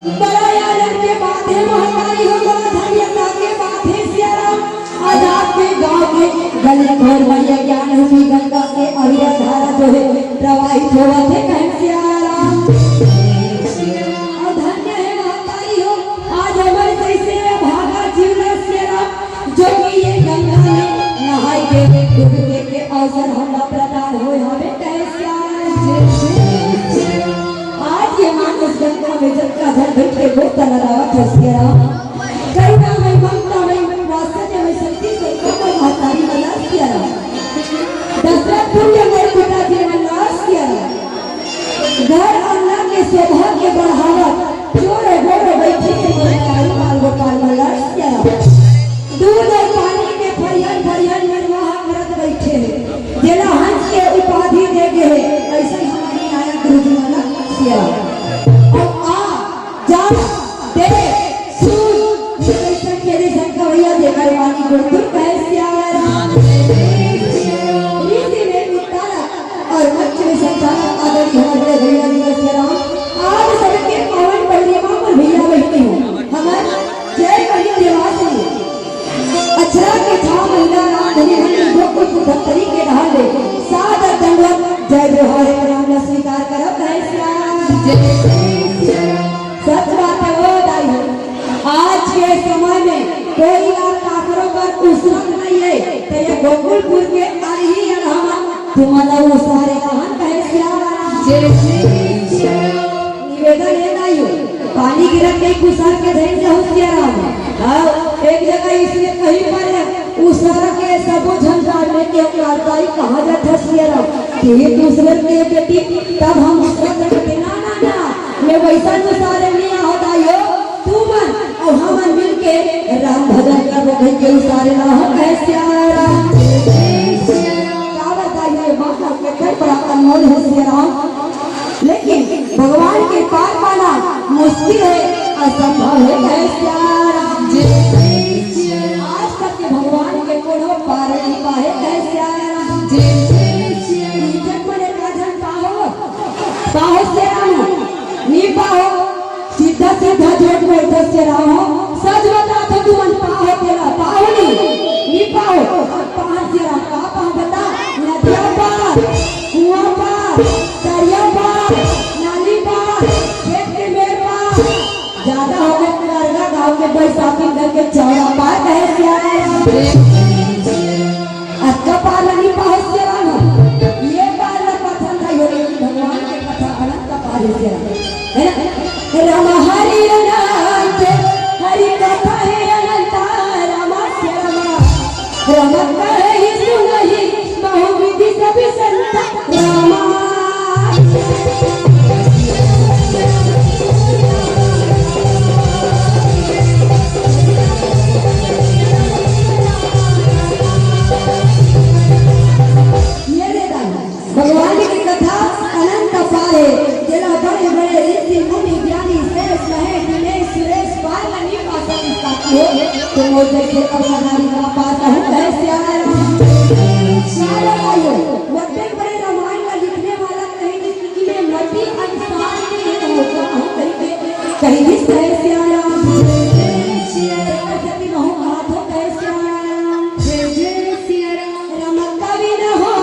बड़ा आलम के बाद है महतारी हो बड़ा धन्यता के बाद है सियाराम आजाद के गांव के गली घोर मैया ज्ञान हुई गंगा के अविया धारा जो है प्रवाहित होवा थे कहीं सियाराम और धन्य है महतारी हो आज हमारे जैसे भागा जीवन सियाराम जो कि ये गंगा में नहाई के डूबने के अवसर हमरा प्रदान हो हमें कहीं सियाराम आज ये मानस गंगा में जब का धर बैठ के वो तलरावत है सियाराम करुणा में ममता में वात्सल्य में शक्ति से कमल महतारी वाला सियाराम दशरथ पुण्य में पिता जीवन नाश सियाराम घर अन्ना के सौभाग्य बढ़ावत चोरे गोरे बैठे के महतारी माल गोपाल वाला सियाराम दूध और पानी के फरियान फरियान निर्वाह करत बैठे जेला हंस के उपाधि दे गए ऐसा हमारी आया गुरुजी वाला सियाराम जय जोहार राम ने स्वीकार करब सच बात है वो दाई आज के समय में कोई और काकरों पर उसरत नहीं है तो ये गोकुलपुर के आई ही रहमा तुम्हारा वो सारे रहन कहे निवेदन है दाई पानी गिरत के कुसर के धैर्य से होशिया राम एक जगह इसलिए कहीं पर उसर के सबो झंझाड़ में के कारदाई कहा जाता है राम कि दूसरे के बेटी तब हम उसका करते ना ना ना मैं वैसा तो सारे नहीं होता हो तू मन और हम मिल के राम भजन कर वो कहीं के सारे ना हो कैसे राम क्या बताइए बात के कई बड़ा अनमोल है श्री राम लेकिन भगवान के पार पाना मुश्किल है असंभव है कैसे राम आज तक के भगवान के कोनो पार नहीं पाए कैसे राम पाहो से राम नी पाहो सीधा सीधा जोट में इधर से राम हो सच बता तो तू मन पाहो तेरा पाहो नी पाहो पाहो से राम कहाँ पाहो बता नदिया पार कुआं पार दरिया पार नाली पार खेत के मेर पार ज्यादा हो गए करगा गाँव के बैसाखी करके चौड़ा पार कहे से अच्छा पार नहीं पाहो से राम ये पार ना पसंद है भगवान के कथा अनंत पार है ना राम हरि अनंत हरि कथा है अनंत राम से राम राम कहे सुनहि बहुविधि सभी संत राम भगवान की कथा अनंत पार है जेला बड़े बड़े ऋषि मुनि ज्ञानी श्रेष्ठ है दिनेश सुरेश पार नहीं पा सकती हो तो मोजे के अवतारी का पास है कैसे सारे भाइयों बड़े बड़े रामायण का लिखने वाला कहीं किसी में मटी अंसार नहीं होता हूं कहीं भी कैसे आया जति न हो हाथ हो कैसे आया राम कवि न हो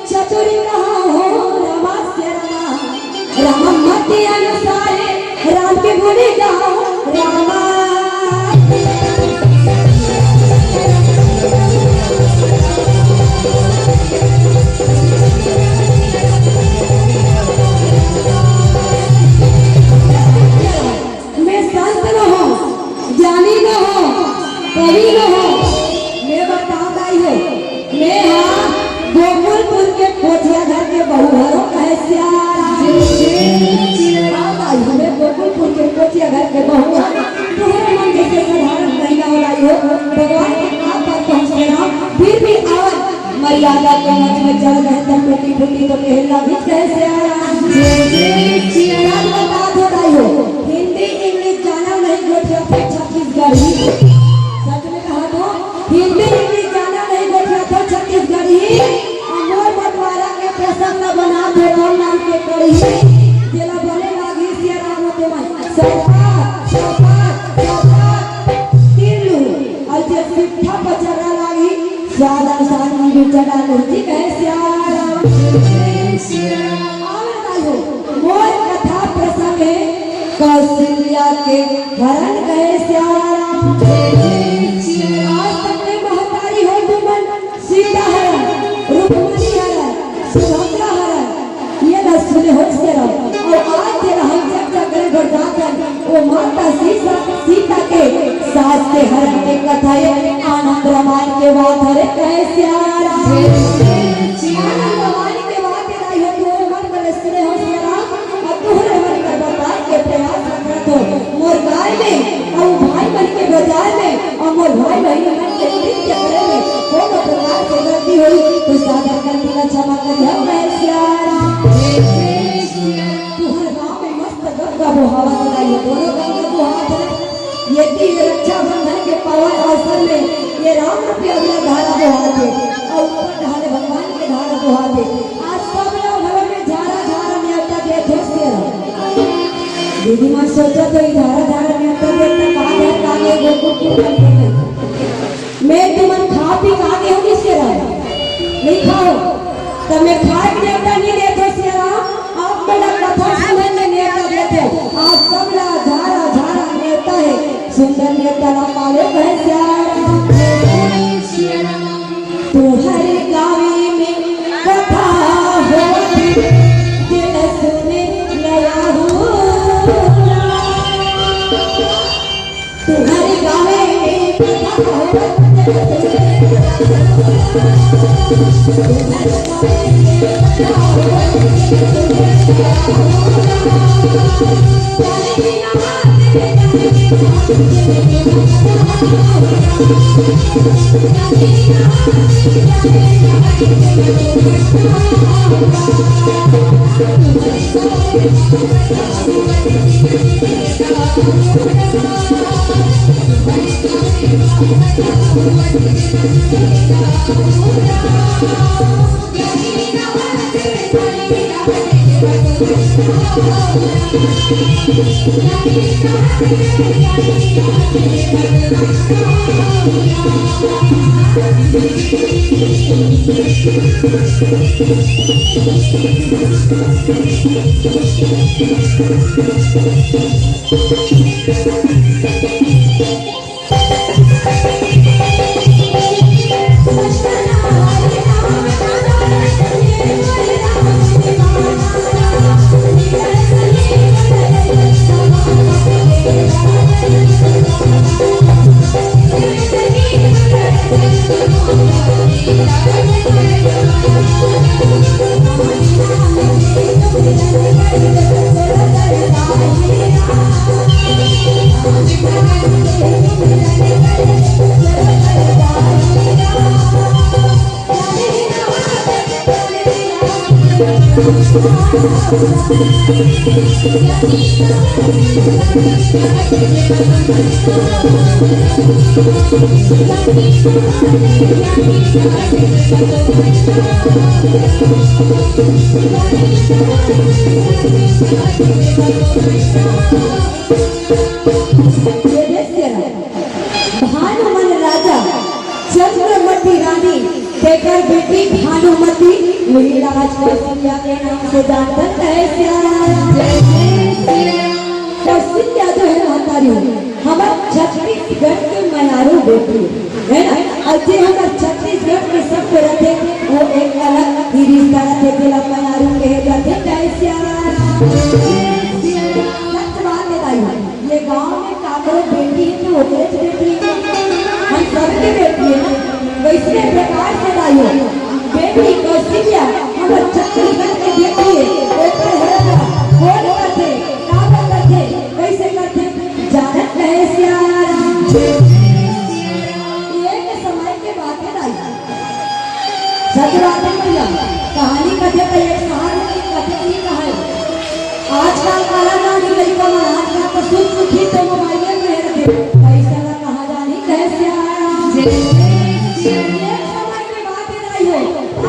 चतुरी रहा हो राम मति अनुसार राम के गुण गाओ रामा मैं संत न हो ज्ञानी न हो कवि न हो मैं बताता ही हो मैं हाँ गोकुलपुर के कोठिया घर के बहू घरों कैसे हमें गोकुलपुर के कोठिया घर के बहू तुम्हारे मन जैसे साधारण महिला वाली हो भगवान के काम पर पहुँच गया फिर भी आवाज मर्यादा के मंच में चल रहे थे टूटी फूटी तो कहला भी कैसे आया बता दो भाई हो हिंदी इंग्लिश जाना नहीं गोठिया पे छत्तीसगढ़ी सच में कहा तो हिंदी इंग्लिश जाना नहीं गोठिया पे छत्तीसगढ़ी अमोर बंटवारा के प्रसंग बना दे नाम के कड़ी जेला बोले लागी सिया राम होते मन चौपाट चौपाट चौपाट तीलू और जे सिट्ठा बचरा लागी स्वाद अनुसार में चढ़ा लेती कैसे मोर कथा प्रसंग है कौशल्या के हरण गए श्याम आज तक में महतारी हो तुमन सीता हरण रुक्मणी हरण सुभद्रा हरण ये न सुने हो श्याम और आज तेरा हम जब जगह घर जाकर वो माता सीता के सास के हरण के कथा है आनंद रामायण के बात हरे कहे श्याम आनंद रामायण के बात है यो तोरे मन में सुने हो श्याम और तोरे मन का बताए के प्रयास करत हो मोर गाय में और भाई बन के बाजार में और मोर भाई बहन मन के नृत्य करे में कोनो प्रकार से गलती हुई तो सागर गलती का क्षमा कर दे मैं श्याम तुहर गांव में मस्त गंगा बहावा चलाई दोनों गंगा बहावा ये की रक्षा बंधन के पावन अवसर में ये राम रूपी अगला धारा बहा दे और ऊपर ढाले भगवान के धारा बहा दे आज सब लोग घर में धारा धारा न्योता दे दोस्ते रहो दीदी मां सोचा तो धारा धारा न्योता दे तक आगे आगे गोकुल मैं तुमन खा पी आगे हो किसके रहो नहीं खाओ तब मैं खाए के न्योता नहीं दे दोस्ते रहो आप मेरा कथा सुनने में न्योता देते आज सब लोग धारा धारा न्योता है सुंदर न्योता ना पाले भैंसा तुम्हारे गावे में कथा होती दिल सुने नया हो तुम्हारे गावे में कथा होती भानुमन राजा चंद्रमती रानी देकर बेटी भानुमती वही राज कौशल्या के नाम से जानकर कौशल्या जो है हमारी हमार छत्तीसगढ़ के मयारू बेटी है ना और जे हमार छत्तीसगढ़ के सब रहते वो एक अलग ही रिश्ता रहते जिला मयारू के जाते कैसे सच बात है भाई ये गांव में काकरो बेटी है तो ओकरे बेटी हम सबके बेटी है वैसे प्रकार से लाइयो बेटी कौशल्या हमार छत्तीसगढ़ के बेटी है ओकर है कौन करते का करते कैसे करते जानत रहे सियाराम ये के समय के बात है भाई सच बात है भैया कहानी कथे का एक कहानी की कथे नहीं कहा है आजकल काला नानी लड़का में आजकल तो सुख सुखी तो मोबाइल में रहते पैसा ना कहा जानी कैसे आराम ये समय की बात है नहीं हो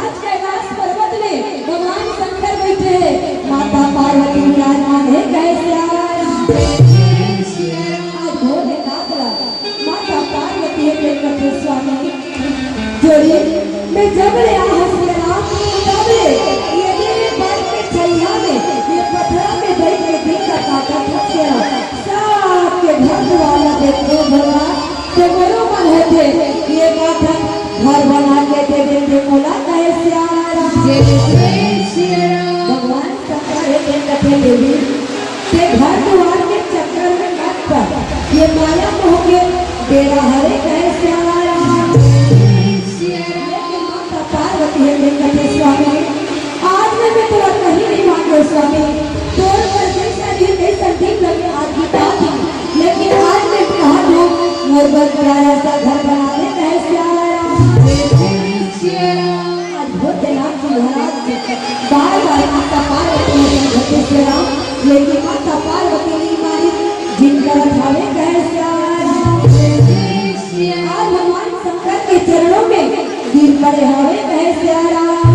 आज के कैलाश पर्वत में भगवान शंकर बैठे हैं माता पार्वती विराजमान है कैसे आराम लिए के कथे स्वामी जोड़ी मैं जब ले आ हसिया तब ले ये मेरे बाल के छैया में ये पथरा में बैठ के दिन का काटा हसिया सब के घर वाला देखो भगवान के बोलो मन होते ये बात घर बना के दे देते बोला कहे श्यारा भगवान सकारे के कथे देवी के घर द्वार के चक्कर में मत पर ये माया मोह के तेरा हरे कहे श्यारा माता पार्वती है कहे स्वामी आज मैं तेरा कहीं नहीं मांगो स्वामी तोड़ पर जैसा दिन लगे आज की बात लेकिन आज मैं कहा दूँ मोर बस प्यारा सा घर बना दे कहे श्यारा बार बार माता पार्वती ने श्याम लेकिन माता पार्वती ने मारी जिनका रखावे कहे श्याम आज भगवान शंकर के चरणों में गिर पड़े हवे कहे श्याम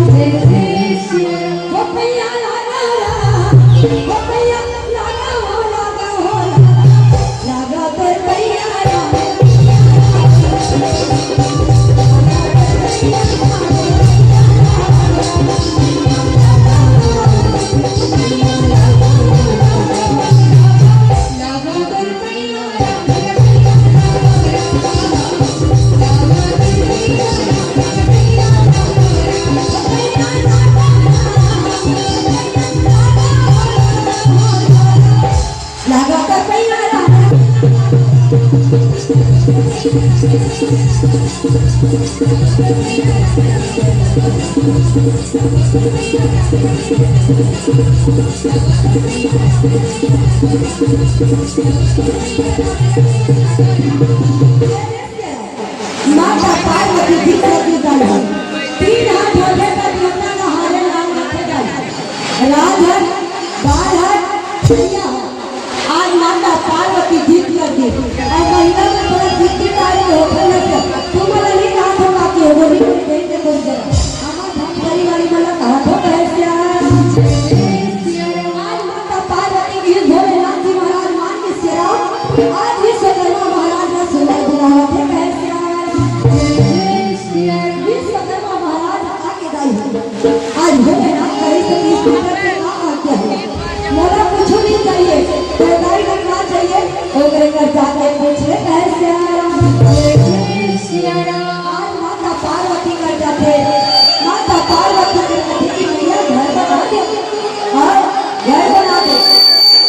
ओ भैया लागा ओ भैया लागा तो भैया माता पार्वती जी को दी गई तीन हाथ होले का देवता का हारे नाम रखे गए राधर बाहर भैया आज माता पार्वती जीत कर दी और महिला में थोड़ा जीतने टाइम हो गया तुम वाला नहीं कहा होगा कि वो नहीं देते कुछ जरा हमारा धमकारी वाली वाला कहा तो कैसे आज माता पार्वती की भोलेनाथ जी महाराज मान के सेवा आज विश्वकर्मा महाराज ने सुंदर बुलावा थे कैसे विश्वकर्मा महाराज आके दाई आज भोलेनाथ कहीं से इस सुंदर के नाम आते हैं मोला कुछ नहीं चाहिए पैदाई करना चाहिए ओकरे का जाके पूछ ले कैसे आज माता पार्वती कर जाते माता पार्वती के कहती भैया घर बना दे और घर बना दे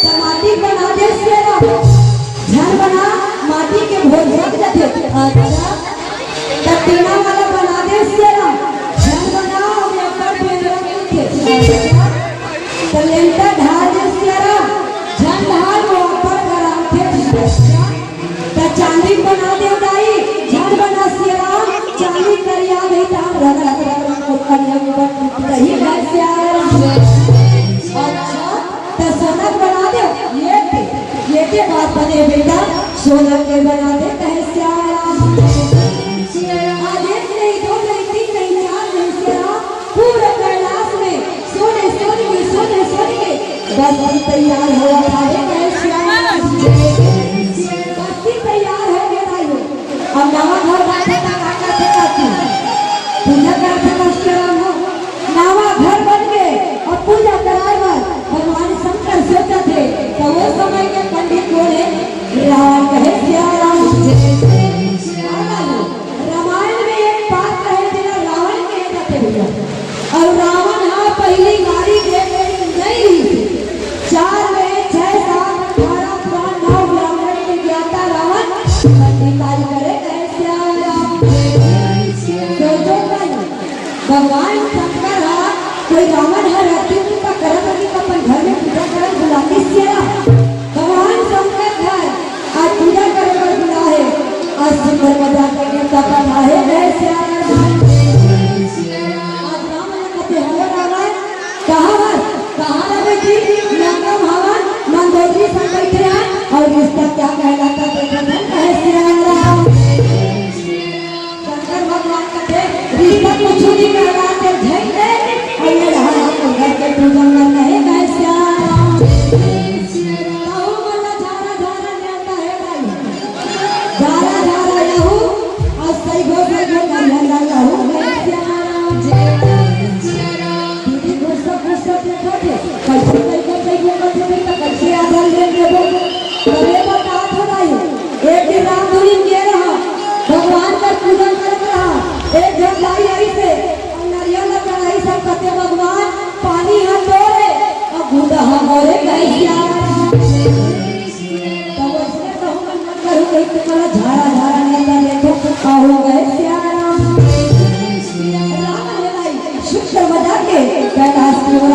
तो माटी बना दे सेरा घर बना माटी के भोज रख जाते अच्छा तो टीना वाला बना दे सेरा घर बना और ऊपर पेड़ रख के तो लेंटा ढाल दे सेरा झन ढाल वो ऊपर करा के तो चांदी बना दे दाई झन बना सेरा चांदी करिया गई ताम रग रग रग रग करिया ऊपर रही है सेरा अच्छा तो सोना बना दे ये के बात बने बेटा सोना के बना दे कहे सेरा आज एक नहीं दो नहीं तीन नहीं चार नहीं सेरा पूरे कैलाश में सोने के बस तैयार हुआ था कहे सेरा बस तैयार हो गया भाई अब नवा घर बैठे पूजा करते नवा घर बन गए और पूजा कराए भगवान शंकर सोचा थे तो वो समय के पंडित बोले रावण कहे रामायण में एक बात कहे थे रावण कहे जाते भैया और रावण हाँ पहली गाड़ी नहीं 4 में 6 7 18 पुराण 9 ब्राह्मण में ज्ञाता रावण पंडिताई करे कैसे भगवान शंकर कोई रावण है रहती उनका करम की अपन घर में पूजा कर बुलाते सेरा भगवान शंकर घर आज पूजा करे पर बुलाए आज सुंदर मजा करके कथा है ऐसे आज रावण कहते हो रावण कहाँ लगे थी लंगम हवन मंदोदरी सब बैठे हैं और रिश्ता क्या कहलाता देखते कैसे शंकर भगवान कहते रिश्ता कुछ नहीं कहलाते झंडे और ये रहा घर के पूजन करना है कैसे झारा झारा यहू घर नारियल लाऊं मैं श्याम दीदी गुस्सा देखा दे कैसे कैसे आधार ले देबो करे बता थोड़ाई एक दिन रात दिन के रहा भगवान का पूजा करत रहा एक जब लाई आई से नारियल चढ़ाई सब कहते भगवान पानी हम तोड़े अब बूढ़ा हमारे कैसिया तब उसने तो हम मन करूं कहीं तुम्हारा झाड़ा झाड़ा नहीं देखो हो गए श्याम राम ने लाई शुक्र बजा के कैलाश की ओर